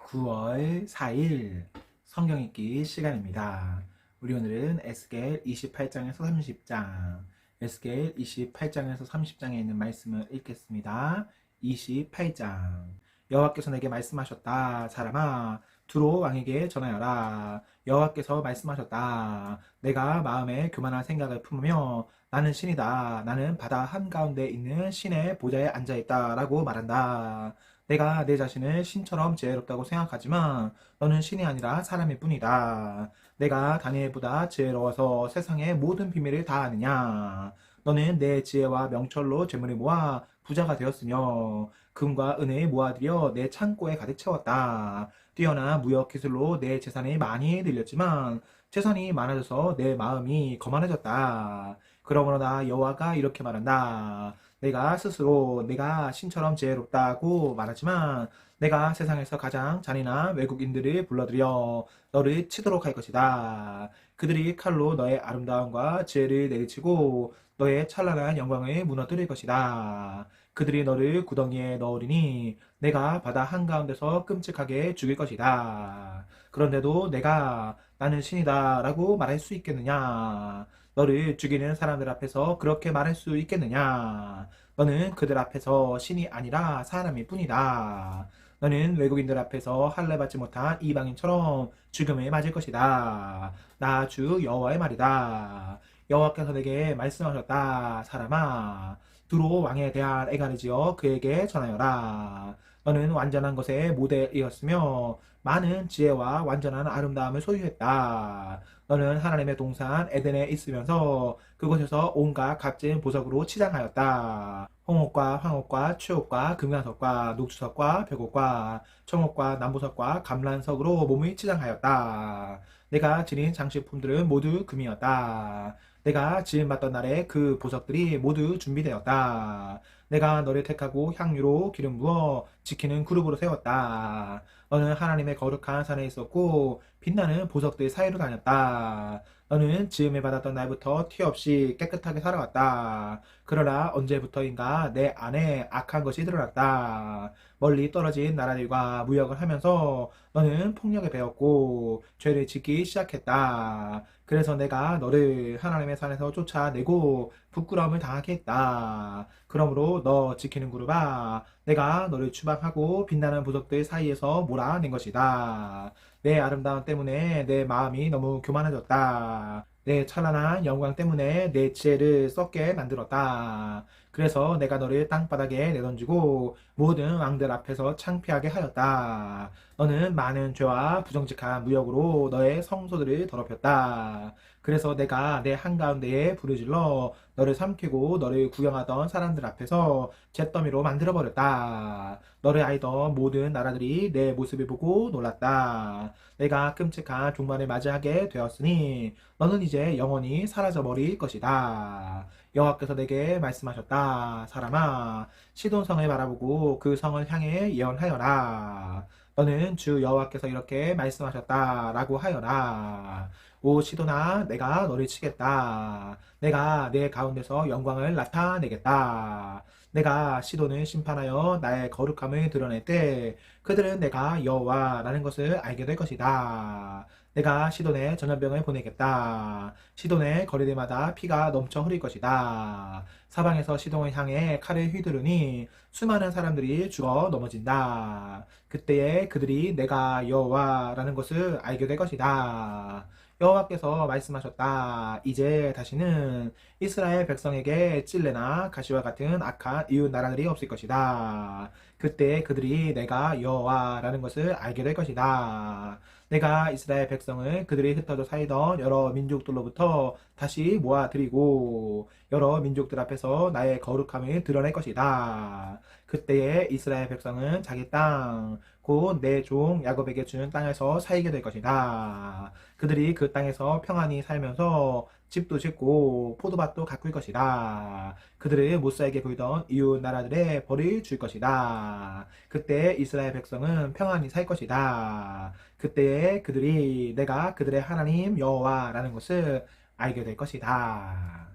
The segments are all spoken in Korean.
9월 4일 성경 읽기 시간입니다. 우리 오늘은 에스겔 28장에서 30장, 에스겔 28장에서 30장에 있는 말씀을 읽겠습니다. 28장. 여호와께서 내게 말씀하셨다. 사람아, 두로 왕에게 전하여라. 여호와께서 말씀하셨다. 내가 마음에 교만한 생각을 품으며 나는 신이다. 나는 바다 한가운데 있는 신의 보좌에 앉아있다. 라고 말한다. 내가 내 자신을 신처럼 지혜롭다고 생각하지만 너는 신이 아니라 사람일 뿐이다. 내가 다니엘보다 지혜로워서 세상의 모든 비밀을 다 아느냐. 너는 내 지혜와 명철로 재물을 모아 부자가 되었으며 금과 은을 모아들여 내 창고에 가득 채웠다. 뛰어난 무역 기술로 내 재산이 많이 늘렸지만 재산이 많아져서 내 마음이 거만해졌다. 그러므로 여호와가 이렇게 말한다. 내가 스스로 내가 신처럼 지혜롭다고 말하지만 내가 세상에서 가장 잔인한 외국인들을 불러들여 너를 치도록 할 것이다. 그들이 칼로 너의 아름다움과 지혜를 내리치고 너의 찬란한 영광을 무너뜨릴 것이다. 그들이 너를 구덩이에 넣으리니 내가 바다 한가운데서 끔찍하게 죽일 것이다. 그런데도 내가 나는 신이다 라고 말할 수 있겠느냐? 너를 죽이는 사람들 앞에서 그렇게 말할 수 있겠느냐? 너는 그들 앞에서 신이 아니라 사람일 뿐이다. 너는 외국인들 앞에서 할례 받지 못한 이방인처럼 죽음을 맞을 것이다. 나 주 여호와의 말이다. 여호와께서 내게 말씀하셨다. 사람아, 두로 왕에 대한 애가를 지어 그에게 전하여라. 너는 완전한 것의 모델이었으며 많은 지혜와 완전한 아름다움을 소유했다. 너는 하나님의 동산 에덴에 있으면서 그곳에서 온갖 값진 보석으로 치장하였다. 홍옥과 황옥과 최옥과 금강석과 녹주석과 벽옥과 청옥과 남보석과 감란석으로 몸을 치장하였다. 내가 지닌 장식품들은 모두 금이었다. 내가 지음받던 날에 그 보석들이 모두 준비되었다. 내가 너를 택하고 향유로 기름 부어 지키는 그룹으로 세웠다. 너는 하나님의 거룩한 산에 있었고 빛나는 보석들 사이로 다녔다. 너는 지음을 받았던 날부터 티 없이 깨끗하게 살아왔다. 그러나 언제부터인가 내 안에 악한 것이 드러났다. 멀리 떨어진 나라들과 무역을 하면서 너는 폭력에 배웠고 죄를 짓기 시작했다. 그래서 내가 너를 하나님의 산에서 쫓아내고 부끄러움을 당하게 했다. 그러므로 너 지키는 그룹아, 내가 너를 추방하고 빛나는 보석들 사이에서 몰아낸 것이다. 내 아름다움 때문에 내 마음이 너무 교만해졌다. 내 찬란한 영광 때문에 내 지혜를 썩게 만들었다. 그래서 내가 너를 땅바닥에 내던지고 모든 왕들 앞에서 창피하게 하였다. 너는 많은 죄와 부정직한 무역으로 너의 성소들을 더럽혔다. 그래서 내가 내 한가운데에 부르질러 너를 삼키고 너를 구경하던 사람들 앞에서 잿더미로 만들어버렸다. 너를 알던 모든 나라들이 내 모습을 보고 놀랐다. 내가 끔찍한 종말을 맞이하게 되었으니 너는 이제 영원히 사라져버릴 것이다. 여호와께서 내게 말씀하셨다. 사람아, 시돈성을 바라보고 그 성을 향해 예언하여라. 너는 주 여호와께서 이렇게 말씀하셨다 라고 하여라. 오 시돈아, 내가 너를 치겠다. 내가 내 가운데서 영광을 나타내겠다. 내가 시돈을 심판하여 나의 거룩함을 드러낼 때 그들은 내가 여호와라는 것을 알게 될 것이다. 내가 시돈에 전염병을 보내겠다. 시돈의 거리들마다 피가 넘쳐 흐를 것이다. 사방에서 시돈을 향해 칼을 휘두르니 수많은 사람들이 죽어 넘어진다. 그때에 그들이 내가 여호와라는 것을 알게 될 것이다. 여호와께서 말씀하셨다. 이제 다시는 이스라엘 백성에게 찔레나 가시와 같은 악한 이웃 나라들이 없을 것이다. 그때 그들이 내가 여호와라는 것을 알게 될 것이다. 내가 이스라엘 백성을 그들이 흩어져 살던 여러 민족들로부터 다시 모아들이고 여러 민족들 앞에서 나의 거룩함을 드러낼 것이다. 그때에 이스라엘 백성은 자기 땅, 곧 내 종 야곱에게 주는 땅에서 살게 될 것이다. 그들이 그 땅에서 평안히 살면서 집도 짓고 포도밭도 가꿀 것이다. 그들을 못살게 굴던 이웃 나라들의 벌을 줄 것이다. 그때 이스라엘 백성은 평안히 살 것이다. 그때에 그들이 내가 그들의 하나님 여호와라는 것을 알게 될 것이다.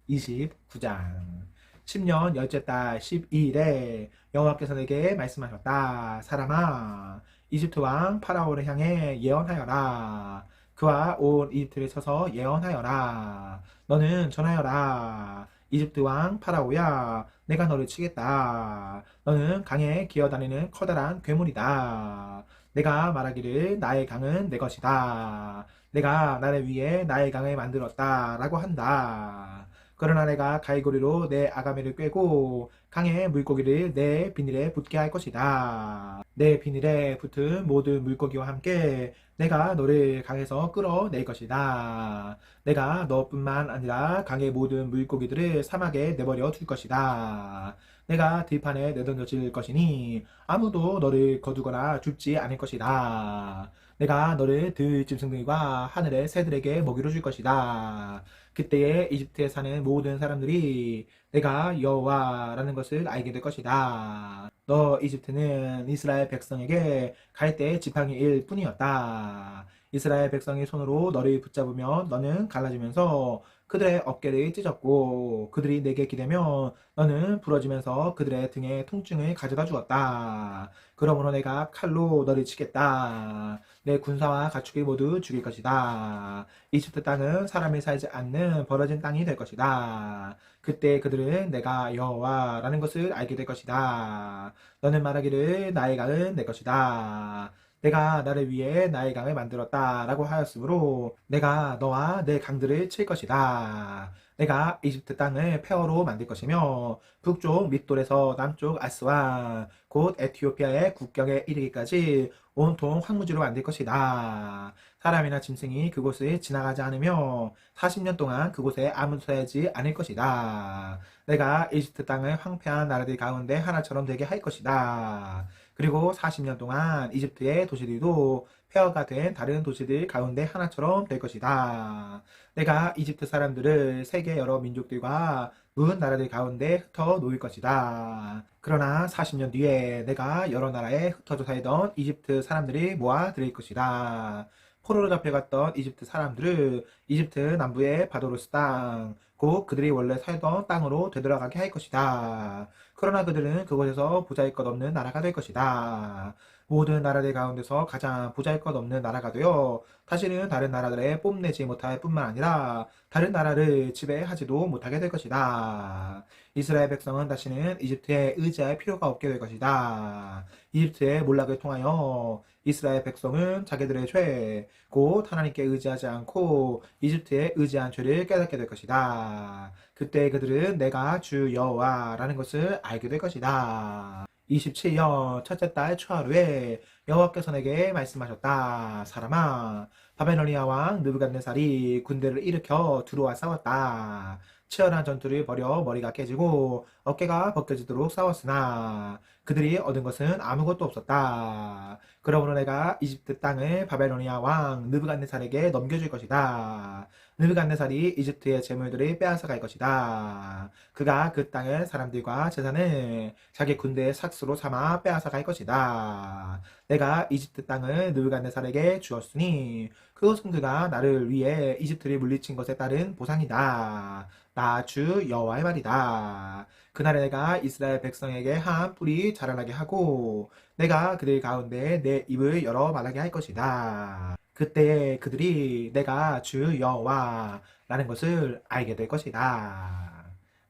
29장. 10년 열째 달 12일에 여호와께서 내게 말씀하셨다. 사람아, 이집트 왕 파라오를 향해 예언하여라. 그와 온 이집트를 쳐서 예언하여라. 너는 전하여라. 이집트 왕 파라오야, 내가 너를 치겠다. 너는 강에 기어다니는 커다란 괴물이다. 내가 말하기를 나의 강은 내 것이다. 내가 나를 위해 나의 강을 만들었다. 라고 한다. 그러나 내가 갈고리로 내 아가미를 꿰고 강의 물고기를 내 비닐에 붙게 할 것이다. 내 비닐에 붙은 모든 물고기와 함께 내가 너를 강에서 끌어낼 것이다. 내가 너뿐만 아니라 강의 모든 물고기들을 사막에 내버려 둘 것이다. 내가 들판에 내던져질 것이니 아무도 너를 거두거나 줍지 않을 것이다. 내가 너를 들짐승들과 하늘의 새들에게 먹이로 줄 것이다. 그때에 이집트에 사는 모든 사람들이 내가 여호와라는 것을 알게 될 것이다. 너 이집트는 이스라엘 백성에게 갈대 지팡이일 뿐이었다. 이스라엘 백성의 손으로 너를 붙잡으면 너는 갈라지면서 그들의 어깨를 찢었고 그들이 내게 기대면 너는 부러지면서 그들의 등에 통증을 가져다 주었다. 그러므로 내가 칼로 너를 치겠다. 내 군사와 가축을 모두 죽일 것이다. 이집트 땅은 사람이 살지 않는 벌어진 땅이 될 것이다. 그때 그들은 내가 여호와라는 것을 알게 될 것이다. 너는 말하기를 나의 강은 내 것이다. 내가 나를 위해 나의 강을 만들었다 라고 하였으므로 내가 너와 내 강들을 칠 것이다. 내가 이집트 땅을 폐허로 만들 것이며 북쪽 밋돌에서 남쪽 아스완 곧 에티오피아의 국경에 이르기까지 온통 황무지로 만들 것이다. 사람이나 짐승이 그곳을 지나가지 않으며 40년 동안 그곳에 아무도 살지 않을 것이다. 내가 이집트 땅을 황폐한 나라들 가운데 하나처럼 되게 할 것이다. 그리고 40년 동안 이집트의 도시들도 폐허가 된 다른 도시들 가운데 하나처럼 될 것이다. 내가 이집트 사람들을 세계 여러 민족들과 문 나라들 가운데 흩어 놓을 것이다. 그러나 40년 뒤에 내가 여러 나라에 흩어져 살던 이집트 사람들이 모아 들일 것이다. 포로로 잡혀갔던 이집트 사람들을 이집트 남부의 바도로스 땅, 곧 그들이 원래 살던 땅으로 되돌아가게 할 것이다. 그러나 그들은 그곳에서 보잘것없는 나라가 될 것이다. 모든 나라들 가운데서 가장 보잘것없는 나라가 되어 다시는 다른 나라들에 뽐내지 못할 뿐만 아니라 다른 나라를 지배하지도 못하게 될 것이다. 이스라엘 백성은 다시는 이집트에 의지할 필요가 없게 될 것이다. 이집트의 몰락을 통하여 이스라엘 백성은 자기들의 죄, 곧 하나님께 의지하지 않고 이집트에 의지한 죄를 깨닫게 될 것이다. 그때 그들은 내가 주 여호와라는 것을 알게 될 것이다. 27년 첫째 달 초하루에 여호와께서 내게 말씀하셨다. 사람아, 바벨로니아 왕 느부갓네살이 군대를 일으켜 두루와 싸웠다. 치열한 전투를 벌여 머리가 깨지고 어깨가 벗겨지도록 싸웠으나 그들이 얻은 것은 아무것도 없었다. 그러므로 내가 이집트 땅을 바벨로니아 왕 느부갓네살에게 넘겨줄 것이다. 느부갓네살이 이집트의 재물들을 빼앗아갈 것이다. 그가 그 땅의 사람들과 재산을 자기 군대의 삭수로 삼아 빼앗아갈 것이다. 내가 이집트 땅을 느부갓네살에게 주었으니 그것은 그가 나를 위해 이집트를 물리친 것에 따른 보상이다. 나 주 여호와의 말이다. 그날에 내가 이스라엘 백성에게 한 뿔이 자라나게 하고 내가 그들 가운데 내 입을 열어 말하게 할 것이다. 그때 그들이 내가 주 여호와라는 것을 알게 될 것이다.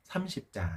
30장.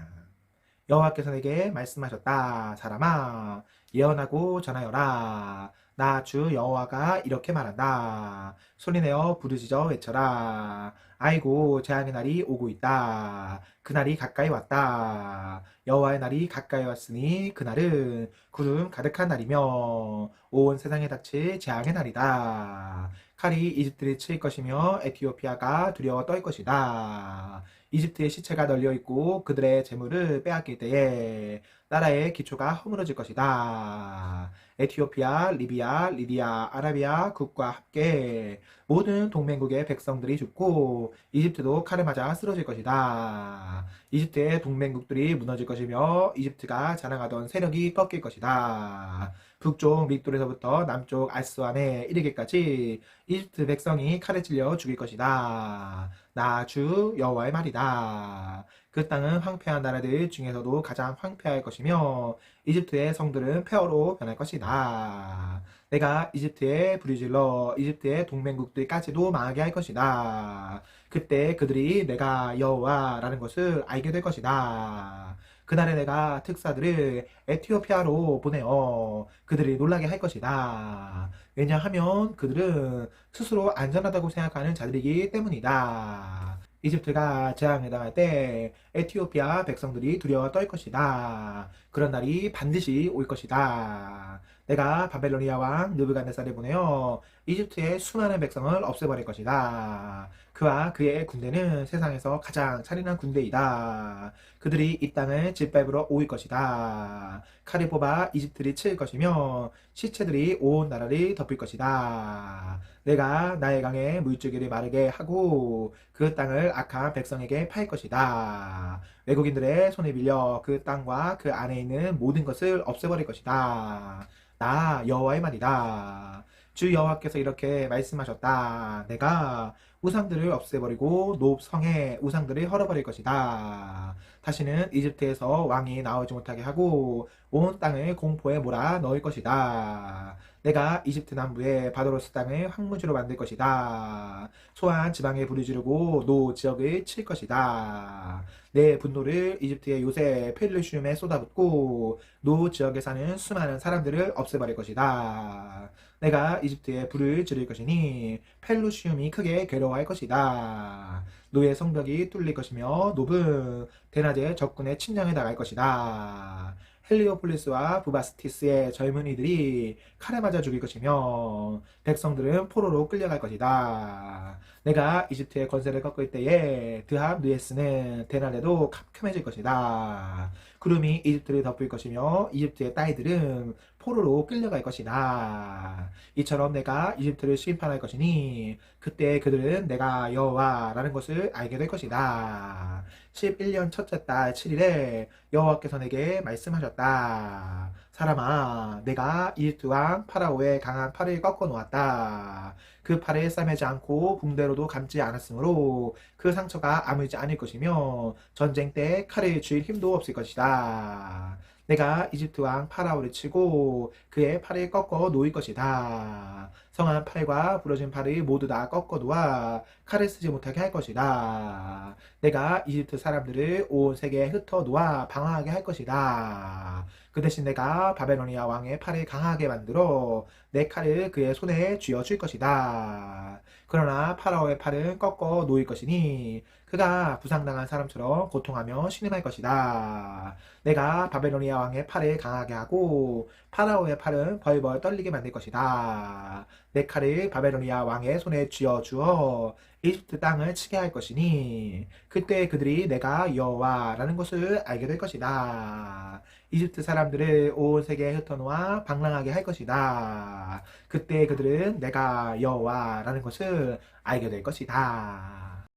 여호와께서 내게 말씀하셨다. 사람아, 예언하고 전하여라. 나 주 여호와가 이렇게 말한다. 소리내어 부르짖어 외쳐라. 아이고, 재앙의 날이 오고 있다. 그날이 가까이 왔다. 여호와의 날이 가까이 왔으니 그날은 구름 가득한 날이며 온 세상에 닥칠 재앙의 날이다. 칼이 이집트를 칠 것이며 에티오피아가 두려워 떨 것이다. 이집트의 시체가 널려 있고 그들의 재물을 빼앗길 때에 나라의 기초가 허물어질 것이다. 에티오피아, 리비아, 리디아, 아라비아 국과 함께 모든 동맹국의 백성들이 죽고 이집트도 칼을 맞아 쓰러질 것이다. 이집트의 동맹국들이 무너질 것이며 이집트가 자랑하던 세력이 꺾일 것이다. 북쪽 믹돌에서부터 남쪽 알스완에 이르기까지 이집트 백성이 칼에 찔려 죽일 것이다. 나 주 여호와의 말이다. 그 땅은 황폐한 나라들 중에서도 가장 황폐할 것이며 이집트의 성들은 폐허로 변할 것이다. 내가 이집트에 불을 질러 이집트의 동맹국들까지도 망하게 할 것이다. 그때 그들이 내가 여호와라는 것을 알게 될 것이다. 그날에 내가 특사들을 에티오피아로 보내어 그들이 놀라게 할 것이다. 왜냐하면 그들은 스스로 안전하다고 생각하는 자들이기 때문이다. 이집트가 재앙에 당할 때 에티오피아 백성들이 두려워 떨 것이다. 그런 날이 반드시 올 것이다. 내가 바벨로니아 왕 느부갓네살을 보내어 이집트의 수많은 백성을 없애버릴 것이다. 그와 그의 군대는 세상에서 가장 잔인한 군대이다. 그들이 이 땅을 짓밟으러 올 것이다. 칼을 뽑아 이집트를 칠 것이며 시체들이 온 나라를 덮을 것이다. 내가 나의 강에 물줄기를 마르게 하고 그 땅을 악한 백성에게 팔 것이다. 외국인들의 손에 빌려 그 땅과 그 안에 있는 모든 것을 없애버릴 것이다. 나 여호와의 말이다. 주 여호와께서 이렇게 말씀하셨다. 내가 우상들을 없애버리고 높 성의 우상들을 헐어버릴 것이다. 다시는 이집트에서 왕이 나오지 못하게 하고 온 땅을 공포에 몰아 넣을 것이다. 내가 이집트 남부의 바도로스 땅을 황무지로 만들 것이다. 소한 지방에 불을 지르고 노 지역을 칠 것이다. 내 분노를 이집트의 요새 펠루시움에 쏟아붓고 노 지역에 사는 수많은 사람들을 없애버릴 것이다. 내가 이집트에 불을 지를 것이니 펠루시움이 크게 괴로워할 것이다. 노의 성벽이 뚫릴 것이며 노은 대낮에 적군의 침략에 나갈 것이다. 헬리오폴리스와 부바스티스의 젊은이들이 칼에 맞아 죽일 것이며 백성들은 포로로 끌려갈 것이다. 내가 이집트의 권세를 꺾을 때에 드합 느에스는 대낮에도 캄캄해질 것이다. 구름이 이집트를 덮을 것이며 이집트의 딸들은 포로로 끌려갈 것이다. 이처럼 내가 이집트를 심판할 것이니 그때 그들은 내가 여호와라는 것을 알게 될 것이다. 11년 첫째 달 7일에 여호와께서 내게 말씀하셨다. 사람아, 내가 이집트 왕 파라오의 강한 팔을 꺾어 놓았다. 그 팔을 싸매지 않고 붕대로도 감지 않았으므로 그 상처가 아물지 않을 것이며 전쟁 때 칼을 쥘 힘도 없을 것이다. 내가 이집트 왕 파라오를 치고 그의 팔을 꺾어 놓을 것이다. 성한 팔과 부러진 팔을 모두 다 꺾어 놓아 칼을 쓰지 못하게 할 것이다. 내가 이집트 사람들을 온 세계에 흩어 놓아 방황하게 할 것이다. 그 대신 내가 바벨로니아 왕의 팔을 강하게 만들어 내 칼을 그의 손에 쥐어 줄 것이다. 그러나 파라오의 팔은 꺾어 놓일 것이니 그가 부상당한 사람처럼 고통하며 신음할 것이다. 내가 바벨로니아 왕의 팔을 강하게 하고 파라오의 팔은 벌벌 떨리게 만들 것이다. 내 칼을 바벨로니아 왕의 손에 쥐어 주어 이집트 땅을 치게 할 것이니 그때 그들이 내가 여호와라는 것을 알게 될 것이다. 이집트 사람들을 온 세계에 흩어놓아 방랑하게 할 것이다. 그때 그들은 내가 여호와라는 것을 알게 될 것이다.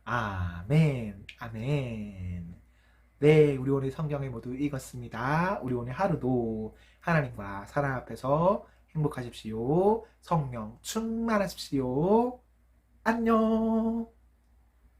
아멘, 아멘. 네, 우리 오늘 성경을 모두 읽었습니다. 우리 오늘 하루도 하나님과 사랑 앞에서 행복하십시오. 성령 충만하십시오. 안녕.